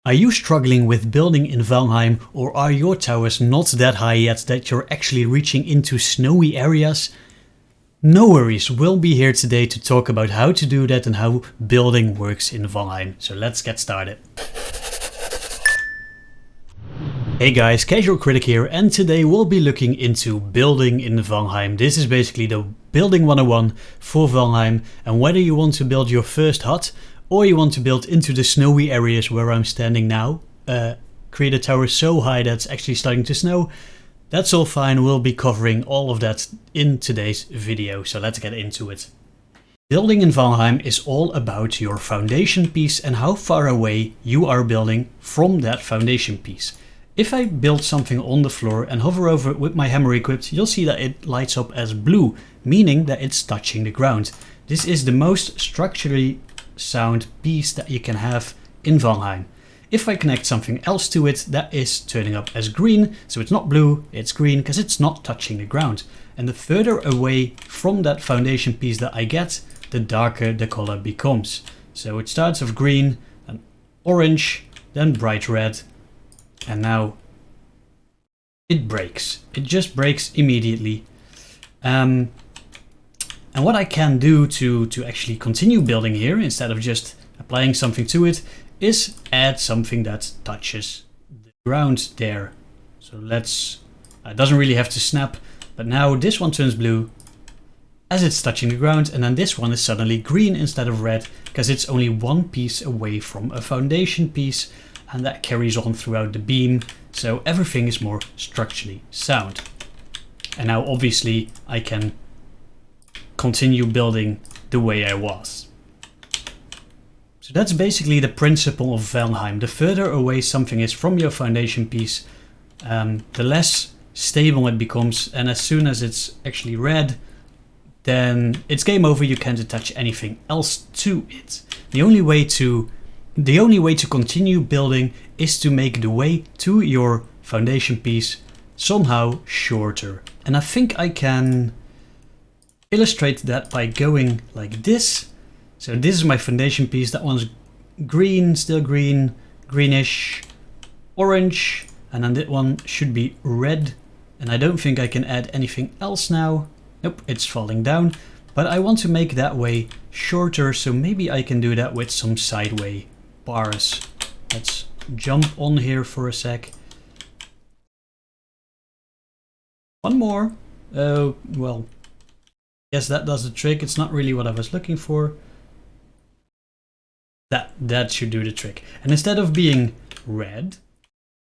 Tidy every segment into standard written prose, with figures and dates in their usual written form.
Are you struggling with building in Valheim, or are your towers not that high yet that you're actually reaching into snowy areas? No worries, we'll be here today to talk about how to do that and how building works in Valheim. So let's get started. Hey guys, Casual Critic here, and today we'll be looking into building in Valheim. This is basically the building 101 for Valheim, and whether you want to build your first hut or you want to build into the snowy areas where I'm standing now, create a tower so high that it's actually starting to snow, that's all fine. We'll be covering all of that in today's video, so let's get into it. Building in Valheim is all about your foundation piece and how far away you are building from that foundation piece. If I build something on the floor and hover over it with my hammer equipped, you'll see that it lights up as blue, meaning that it's touching the ground. This is the most structurally sound piece that you can have in Valheim. If I connect something else to it, that is turning up as green, so it's not blue, it's green because it's not touching the ground. And the further away from that foundation piece that I get, the darker the color becomes. So it starts off green, then orange, then bright red, and now it breaks. It just breaks immediately. And what I can do to actually continue building here, instead of just applying something to it, is add something that touches the ground there. So it doesn't really have to snap, but now this one turns blue as it's touching the ground, and then this one is suddenly green instead of red, because it's only one piece away from a foundation piece, and that carries on throughout the beam, so everything is more structurally sound. And now obviously I can continue building the way I was. So that's basically the principle of Valheim. The further away something is from your foundation piece, the less stable it becomes, and as soon as it's actually red, then it's game over. You can't attach anything else to it. The only way to continue building is to make the way to your foundation piece somehow shorter. And I think I can illustrate that by going like this. So this is my foundation piece. That one's green, still green, greenish, orange, and then that one should be red. And I don't think I can add anything else now. Nope, it's falling down. But I want to make that way shorter, so maybe I can do that with some sideway bars. Let's jump on here for a sec. One more. Oh, well, yes, that does the trick. It's not really what I was looking for. That should do the trick. And instead of being red,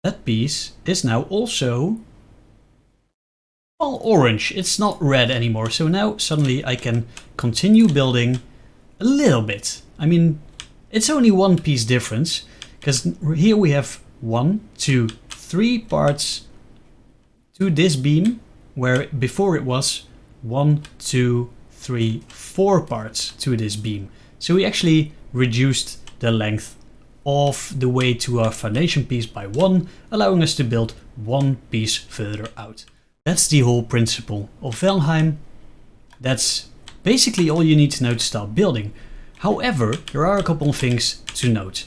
that piece is now also, well, orange. It's not red anymore. So now suddenly I can continue building a little bit. I mean, it's only one piece difference, because here we have 1, 2, 3 parts to this beam, where before it was 1, 2, 3, 4 parts to this beam. So we actually reduced the length of the way to our foundation piece by 1, allowing us to build one piece further out. That's the whole principle of Valheim. That's basically all you need to know to start building. However, there are a couple of things to note.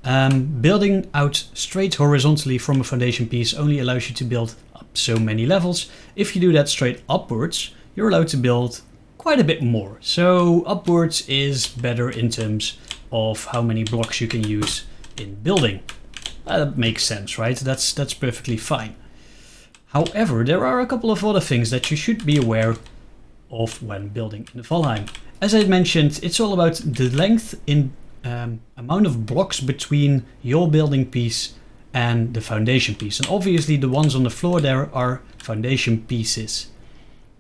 Building out straight horizontally from a foundation piece only allows you to build up so many levels. If you do that straight upwards, you're allowed to build quite a bit more. So upwards is better in terms of how many blocks you can use in building. That makes sense, right? That's perfectly fine. However, there are a couple of other things that you should be aware of when building in Valheim. As I mentioned, it's all about the length in amount of blocks between your building piece and the foundation piece. And obviously the ones on the floor there are foundation pieces.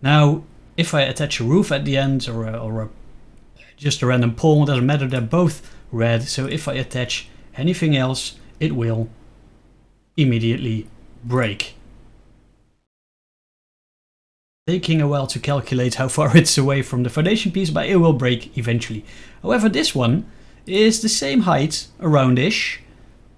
Now, if I attach a roof at the end or just a random pole, it doesn't matter, they're both red. So if I attach anything else, it will immediately break. Taking a while to calculate how far it's away from the foundation piece, but it will break eventually. However, this one is the same height, around-ish,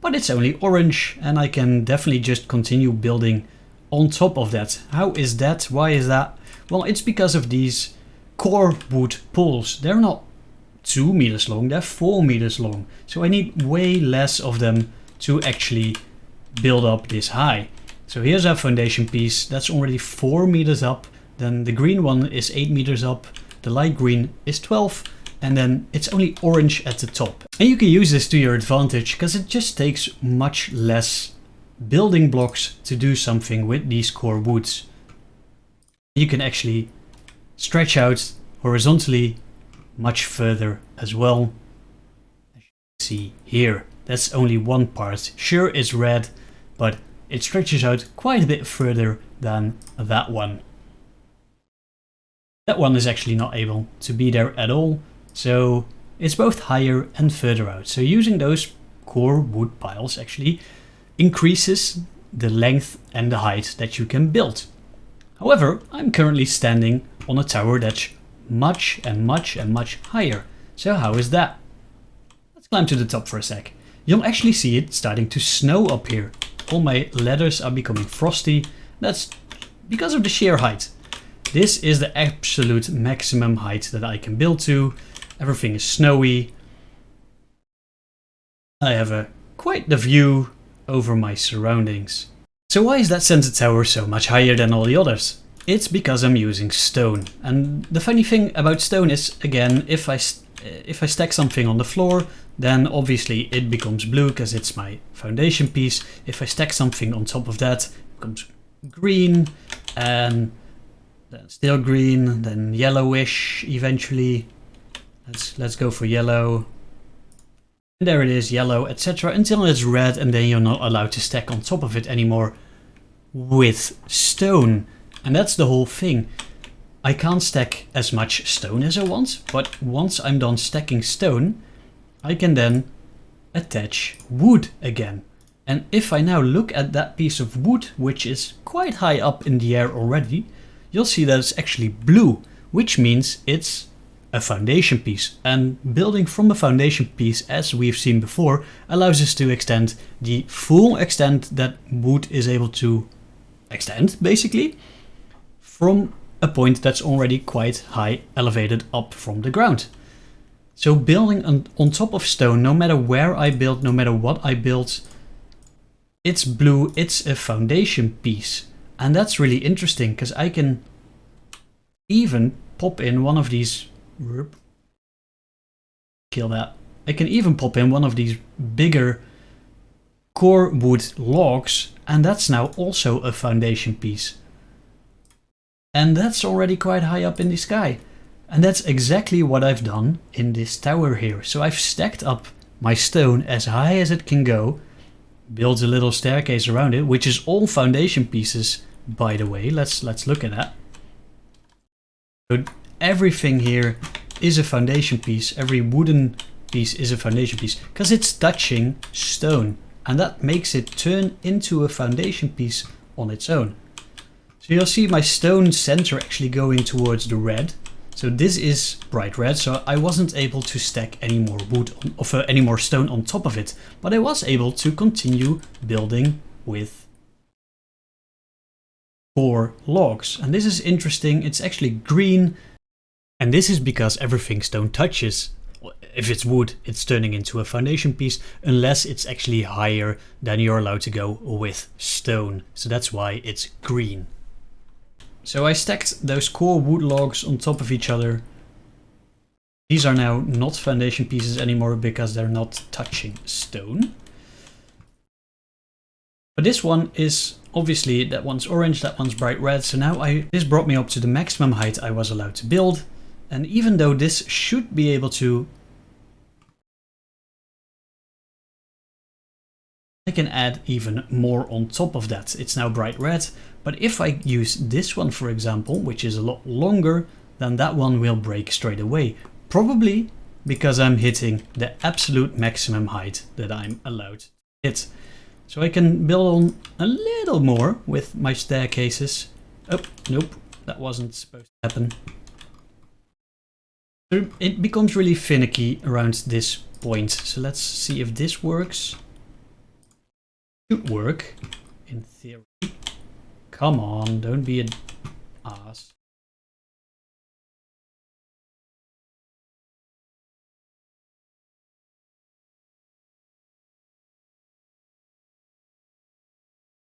but it's only orange, and I can definitely just continue building on top of that. How is that? Why is that? Well, it's because of these core wood poles. They're not 2 meters long, they're 4 meters long. So I need way less of them to actually build up this high. So here's our foundation piece. That's already 4 meters up. Then the green one is 8 meters up. The light green is 12. And then it's only orange at the top. And you can use this to your advantage because it just takes much less building blocks to do something with these core woods. You can actually stretch out horizontally much further as well. As you can see here, that's only one part. Sure, it's red, but it stretches out quite a bit further than that one. That one is actually not able to be there at all, so it's both higher and further out. So using those core wood piles actually increases the length and the height that you can build. However, I'm currently standing on a tower that's much higher. So how is that? Let's climb to the top for a sec. You'll actually see it starting to snow up here. All my ladders are becoming frosty. That's because of the sheer height. This is the absolute maximum height that I can build to. Everything is snowy. I have quite the view over my surroundings. So why is that center tower so much higher than all the others? It's because I'm using stone. And the funny thing about stone is, again, if I stack something on the floor, then obviously it becomes blue because it's my foundation piece. If I stack something on top of that, it becomes green, and then still green, then yellowish eventually. Let's go for yellow. And there it is, yellow, etc. until it's red, and then you're not allowed to stack on top of it anymore with stone. And that's the whole thing. I can't stack as much stone as I want, but once I'm done stacking stone, I can then attach wood again. And if I now look at that piece of wood, which is quite high up in the air already, you'll see that it's actually blue, which means it's a foundation piece. And building from a foundation piece, as we've seen before, allows us to extend the full extent that wood is able to extend, basically, from a point that's already quite high elevated up from the ground. So building on top of stone, no matter where I build, no matter what I build, it's blue, it's a foundation piece. And that's really interesting because I can even pop in one of these, kill that. I can even pop in one of these bigger core wood logs, and that's now also a foundation piece. And that's already quite high up in the sky. And that's exactly what I've done in this tower here. So I've stacked up my stone as high as it can go, built a little staircase around it, which is all foundation pieces, by the way. Let's look at that. So everything here is a foundation piece. Every wooden piece is a foundation piece because it's touching stone, and that makes it turn into a foundation piece on its own. So you'll see my stone center actually going towards the red. So this is bright red, so I wasn't able to stack any more wood any more stone on top of it, but I was able to continue building with 4 logs. And this is interesting, it's actually green, and this is because everything stone touches. If it's wood, it's turning into a foundation piece, unless it's actually higher than you're allowed to go with stone. So that's why it's green. So I stacked those core wood logs on top of each other. These are now not foundation pieces anymore because they're not touching stone. But this one is, obviously, that one's orange, that one's bright red. So now this brought me up to the maximum height I was allowed to build. And even though this should be able to, I can add even more on top of that. It's now bright red. But if I use this one, for example, which is a lot longer, then that one will break straight away. Probably because I'm hitting the absolute maximum height that I'm allowed to hit. So I can build on a little more with my staircases. Oh, nope, that wasn't supposed to happen. So it becomes really finicky around this point. So let's see if this works. Should work, in theory. Come on, don't be an ass.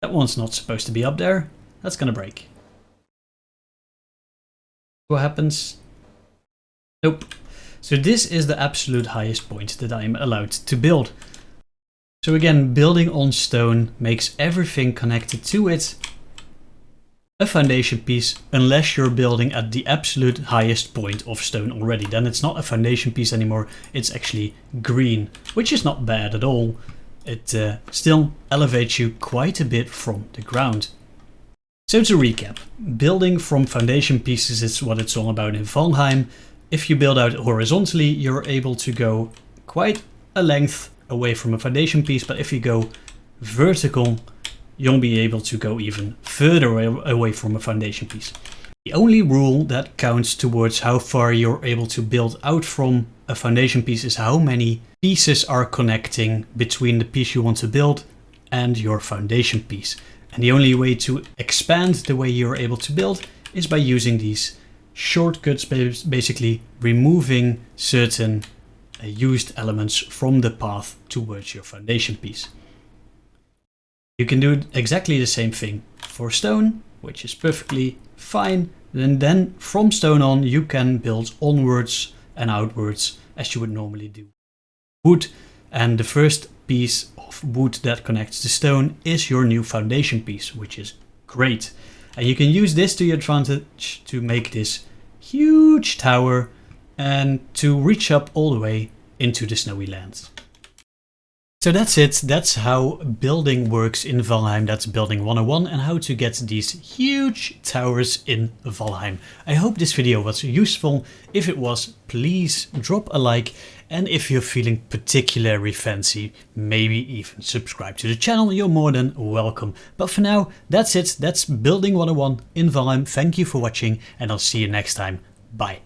That one's not supposed to be up there. That's gonna break. What happens? Nope. So this is the absolute highest point that I'm allowed to build. So again, building on stone makes everything connected to it a foundation piece, unless you're building at the absolute highest point of stone already. Then it's not a foundation piece anymore, it's actually green, which is not bad at all. It still elevates you quite a bit from the ground. So to recap, building from foundation pieces is what it's all about in Valheim. If you build out horizontally, you're able to go quite a length away from a foundation piece, but if you go vertical, you'll be able to go even further away from a foundation piece. The only rule that counts towards how far you're able to build out from a foundation piece is how many pieces are connecting between the piece you want to build and your foundation piece. And the only way to expand the way you're able to build is by using these shortcuts, basically removing certain used elements from the path towards your foundation piece. You can do exactly the same thing for stone, which is perfectly fine. And then from stone on, you can build onwards and outwards as you would normally do. Wood, and the first piece of wood that connects to stone is your new foundation piece, which is great. And you can use this to your advantage to make this huge tower and to reach up all the way into the snowy lands. So that's it. That's how building works in Valheim. That's building 101 and how to get these huge towers in Valheim. I hope this video was useful. If it was, please drop a like. And if you're feeling particularly fancy, maybe even subscribe to the channel. You're more than welcome. But for now, that's it. That's building 101 in Valheim. Thank you for watching and I'll see you next time. Bye.